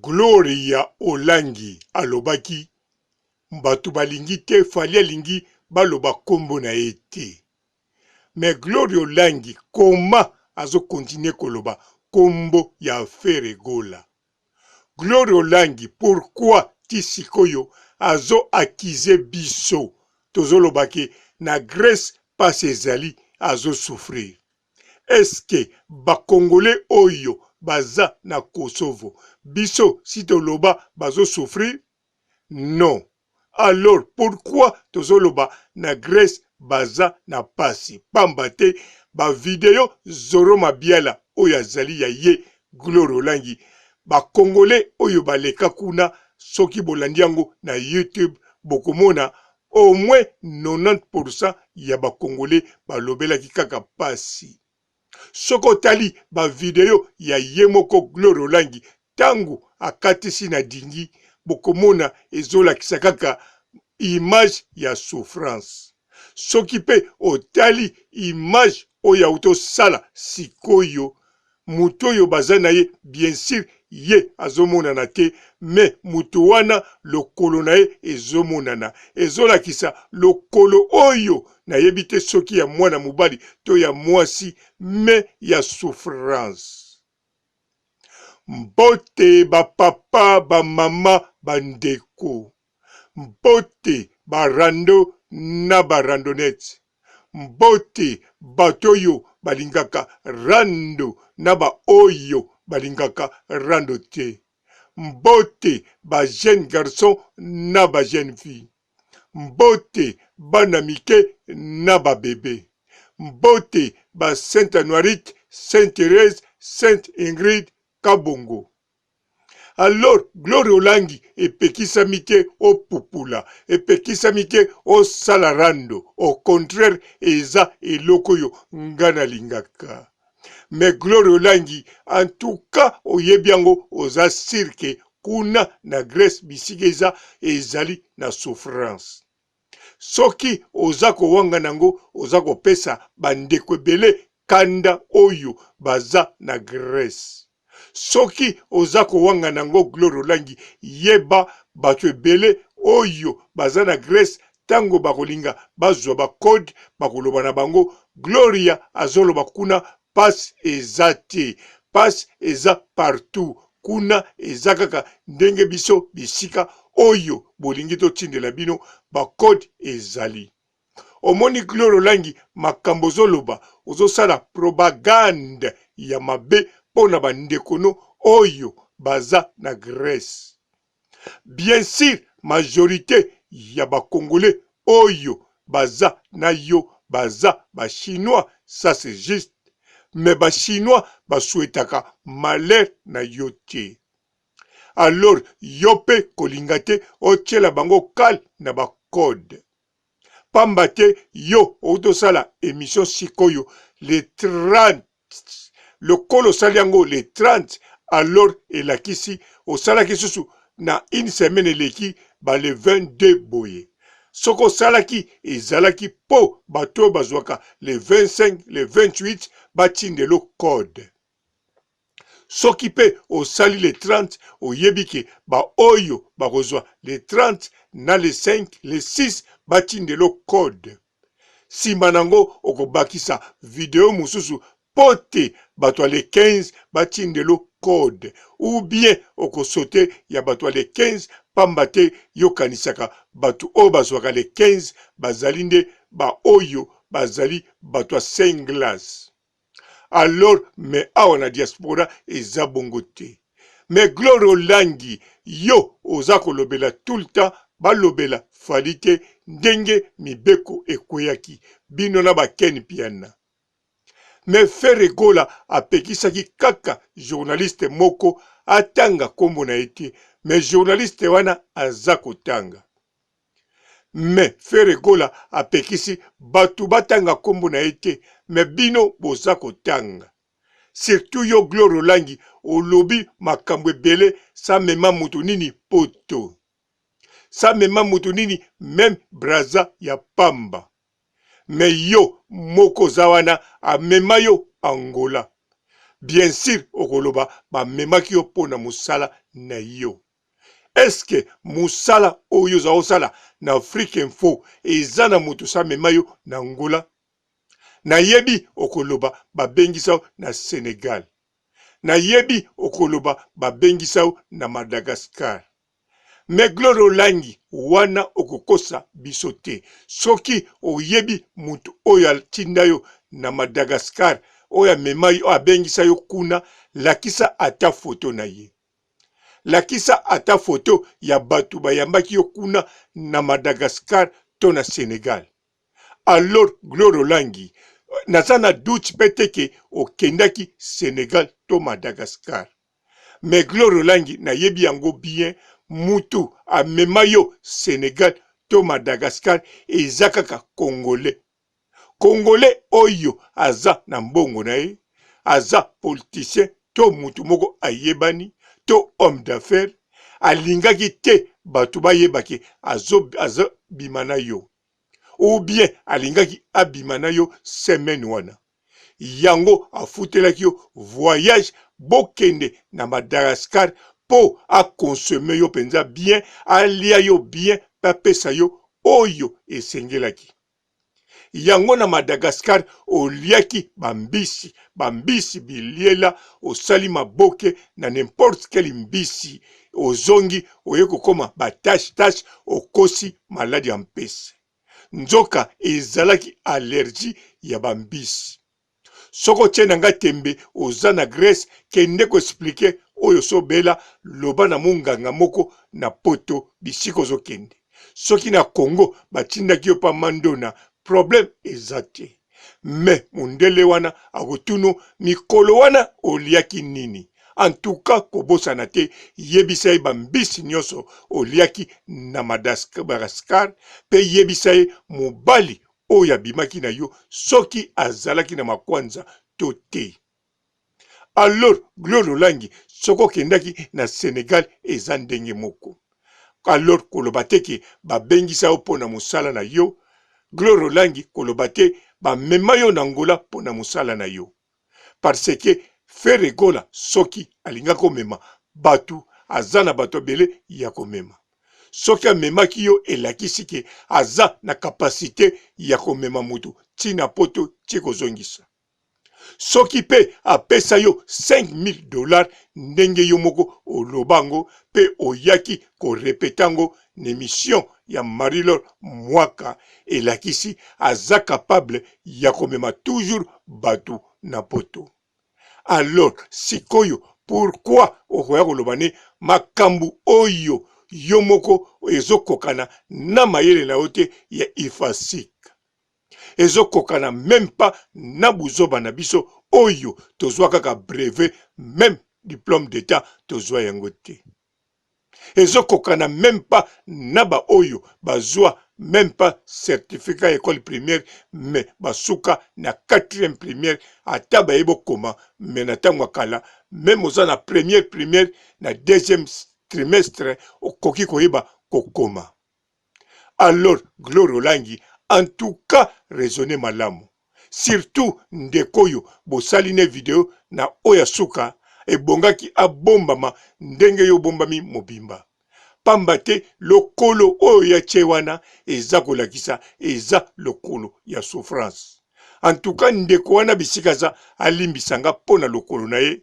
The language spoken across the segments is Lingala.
Gloria Olangi alobaki bato balingi te fali alingi baloba kombo na ye te. Mais Gloria Olangi koma azo continue koloba kombo ya affaire Egola. Gloria Olangi pourquoi ti sikoyo azo akize biso tozolobaki na Grèce pasi ezali azo souffrir. Eske bakongole oyo baza na Kosovo biso si toloba bazo souffrir? Non. Alors pourquoi tozoloba na Grèce baza na pasi? Pamba te ba video Zoro Mabiala oyo azali ya ye Gloria Olangi bakongole oyo baleka kuna soki bolandi yango na YouTube bokomona au moins 90% ya bakongole balobelaki kaka pasi. Soko tali ba video ya ye moko Gloria Olangi tangu akatisi na dingi bokomona ezolakisa kaka image ya souffrance. Soki pe otali image oyo autosala sikoyo mutu oyo baza na ye bien sûr ye azomonana te me mutu wana lokolo na ye ezomonana ezolakisa lokolo oyo nayebi te soki ya mwana mobali to ya mwasi me ya souffrance. Mbote bapapa bamama bandeko, mbote barando na barandonete, mbote bato oyo balingaka rando na ba oyo balingaka rando te, mbote ba jeune garçon na ba jeune fille, mbote bana mike na ba bebe, mbote ba Sainte Anuarite, Sainte Thérèse, Sainte Ingrid Kabongo. Alors Gloria Olangi epekisami te opupula, epekisami te osala rando, au contraire eza eloko yo ngana lingaka. Mais Gloria Olangi en tout cas oyebi yango oza sirke kuna na Grèce bisika eza ezali na souffrance. Soki oza kowanga nango oza kopesa bandeko ebele kanda oyo baza na Grèce. Soki oza kowanga nango Gloria Olangi yeba bato ebele oyo baza na Grèce tango bakolinga bazwa bakode bakoloba na bango Gloria azoloba kuna passe eza te, passe eza partout kuna eza kaka ndenge biso bisika oyo bolingi totindela bino bakode ezali. Omoni Gloria Olangi makambo zoloba ozosala propagande ya mabe pona bandekono oyo baza na Grèce. Bien sûr, majorité ya bakongole oyo baza na yo baza ba chinois, ça c'est juste. Mais ba chinois basouetaka malheur na yo te. Alors yope kolingate otiela bango kal na ba code. Pamba te yo otosala émission sikoyo le 30 le kolo saliango le 30 alors elakisi osalaki susu na une semaine eleki ba le 22 boye. Soko salaki ezalaki po bato bazwaka le 25 le 28 batindelo code. Soki pe osali le 30 oyebike ba oyo bakozwa le 30 na le 5 le 6 batindelo code. Simanango okobakisa video mususu pote bato le 15 batindelo code ou bien okosote ya bato le 15 pambate yokanisaka bato o bazwaka le 15 bazali nde ba oyo bazali bato Saint Glace. Alors me awa na diaspora eza bongo te. Mais Gloria Olangi yo oza kolobela tout le temps balobela fali te ndenge mibeko ekweyaki bino na bakeni piana. Mais Frère Egola apekisaki kaka journaliste moko atanga kombo na ete, mais journaliste wana aza kotanga. Mais Frère Egola apekisi batu batanga kombo na ete, mais bino boza kotanga. Surtout yo Gloria Olangi olobi makambo ebele sa mema mutu nini poto. Sa mema mutu nini même braza ya pamba. Mais yo moko zawana amema yo Angola. bien sûr okoloba bamemaki yo mpo na mosala na yo. Eske musala oyo zaosala na Afrique Info eza na moto sa mema yo na Angola? Na yebi okoloba babengisa na Senegal. Na yebi okoloba babengisa na Madagascar. Me Gloire Olangi wana okokosa bisote. Soki oyebi mutu oyo atinda yo na Madagascar, oyo mema yo abengisa yo kuna, lakisa ata foto na ye. Lakisa ata foto ya batu bayambaki yo kuna na Madagascar to na Senegal. Alors Gloire Olangi, naza na doute peteke okendaki Senegal to Madagascar. Mais Gloire Olangi na yebi yango bien, mutu amema yo Senegal to Madagascar eza kaka Congolais. Congolais oyo aza na mbongo na ye, aza politicien to mutu moko ayebani, to homme d'affaires, alingaki te batu bayebaki azo bimana yo. Ou bien alingaki abimana yo semaine wana. Yango afutelaki yo voyage bokende na Madagascar po a consommer yo penza bien, alia yo bien, papesa yo oyo esengelaki. Yango na Madagascar oliaki bambisi biliela, osali maboke na n'importe quel mbisi, ozongi oyeko koma batache okosi maladi ya mpese. Nzoka ezalaki allergie ya bambisi. Soko tshena nga tembe oza na Grèce kende ko expliquer oyo sobela loba na munganga moko na poto bisiko zo kende. Soki na Congo batindaki yo pa mandona problème ezate. Me mundele wana akotunu mikolo wana oliaki nini. En tout cas kobosana te yebisa bambisi nyoso oliaki na Madagascar pe yebisa mobali oyo abimaki na yo soki azalaki na makwanza to te. Alors Gloire Olangi soko kendaki na Senegal eza ndenge moko. Alors koloba teke babengisa yo pona mosala na yo, Gloire Olangi koloba te bamema yo na Angola pona mosala na yo. Parce que Fere Gola soki alinga komema batu aza na bato bele ya komema. Soki amemaki yo elakisi ke aza na kapasite ya komema mutu tina poto tiko zongisa. Soki pe apesa yo $5,000 ndenge yo moko olobango pe oyaki korepetango n'émission ya Marie-Laure Mwaka elakisi aza capable ya komema toujours batu na poto. Alors sikoyo pourquoi okoya kolobane makambu oyo yomoko ezokokana na mayele na ote ya ifasik. Ezokokana même pas na buzoba na biso oyo tozwa kaka brevet, même diplôme d'état tozwa yango te. Ezokokana même pas na ba oyo bazwa même pas certificat école primaire, mais basuka na 4e primaire ata bayebo koma mais na tango kala même oza na première primaire na 2e trimestre okoki koyeba kokoma. Alors Gloire Olangi en tout cas raisonner malamu. Surtout ndekoyo bosaline video na oya suka ebongaki abombama ndenge yo bombami mobimba. Pamba te lokolo oyo ya chewana eza kolakisa eza lokolo ya souffrance. En tout cas ndeko wana bisika za alimbisanga pona lokolo na ye.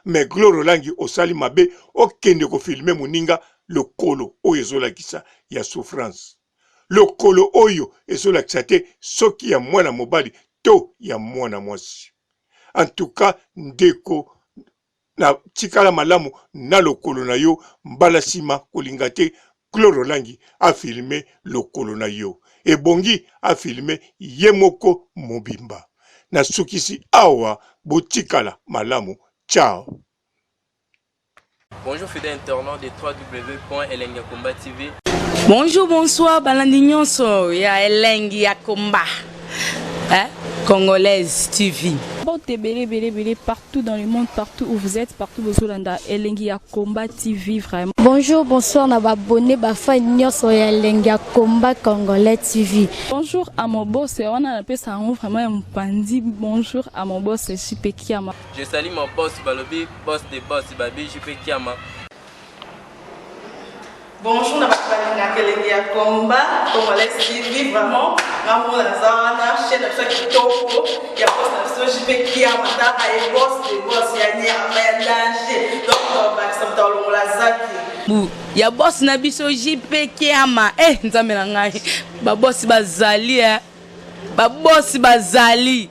Mais Gloire Olangi osali mabe okende ko filme muninga lokolo oyo ezolakisa ya souffrance. Lokolo oyo ezolakisa te soki ya mwana mobali to ya mwana mwasi. En tout cas ndeko na tikala malamu na lokolo na yo mbala sima kolinga te Gloire Olangi a filmé lokolo na yo. Ebongi a filmé ye moko mobimba. Na sukisi awa botikala malamu. Ciao. Bonjour fidèles internautes de www.elengiakomba TV. Bonjour, bonsoir, balandi nyonso ya Elengi ya Komba. Congolaise TV. Bon, belé, partout dans le monde, partout où vous êtes, partout où vous êtes, Elengi ya Combat TV, vraiment. Bonjour, bonsoir, na abonné, bafa nyoso ya Elengi ya Combat Congolais TV. Bonjour à mon boss, on a appelé ça vraiment un pandi. Bonjour à mon boss, JP Kiama. Je salue mon boss Balobi, boss des boss Babi, JP Kiama. Bonjour, na Elengi ya Combat Congolais TV, vraiment. Maman la zana, chaîne de chaque topo, il y a boss de JP Kiama, et boss des boss, il y a ni à danger. Donc, ça me donne la zaki. Ya boss na biso JP Kiama. Nzambe na ngai. Ba boss bazali Ba boss bazali.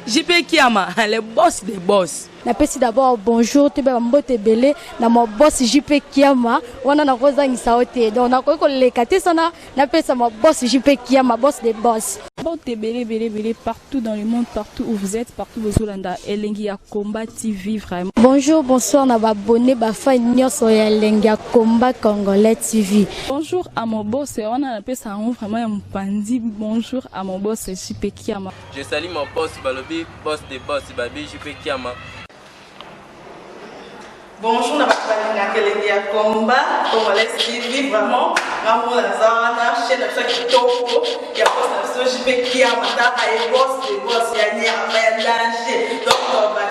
JP Kiama, le boss des boss. Napesi d'abord bonjour, te ba mbote belé na mo boss JP Kiama, wana na kozangisa ote. Donc na ko lekate sana, napesa mo boss JP Kiama, boss des boss. Bon, belé, partout dans le monde, partout où vous êtes, partout où vous êtes, Elengi ya Combat TV, vraiment. Bonjour, bonsoir, na abonné, bafa nyoso ya Elengi ya Combat Congolais TV. Bonjour à mon boss, on a appelé ça vraiment un pandi. Bonjour à mon boss, JP Kiama. Je salue mon boss Balobi, boss des boss Babi, JP Kiama. Bonjour, na Elengi ya Combat Congolais TV, vraiment. Maman la zana, chaîne de chaque topo, il y a boss de JP Kiama, et boss des boss, il y a ni à danger. Donc,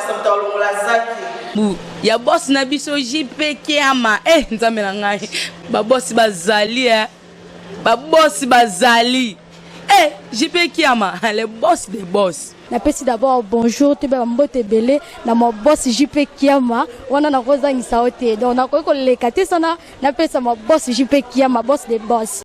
ça me donne la zaki. Ya boss na biso JP Kiama. Nzambe na ngai. Ba boss bazali Ba boss bazali. JP Kiama, le boss des boss. Napesi d'abord bonjour, te ba mbote belé na mo boss JP Kiama, wana na kozangisa ote. Donc na ko lekate sana, napesa mo boss JP Kiama, boss des boss.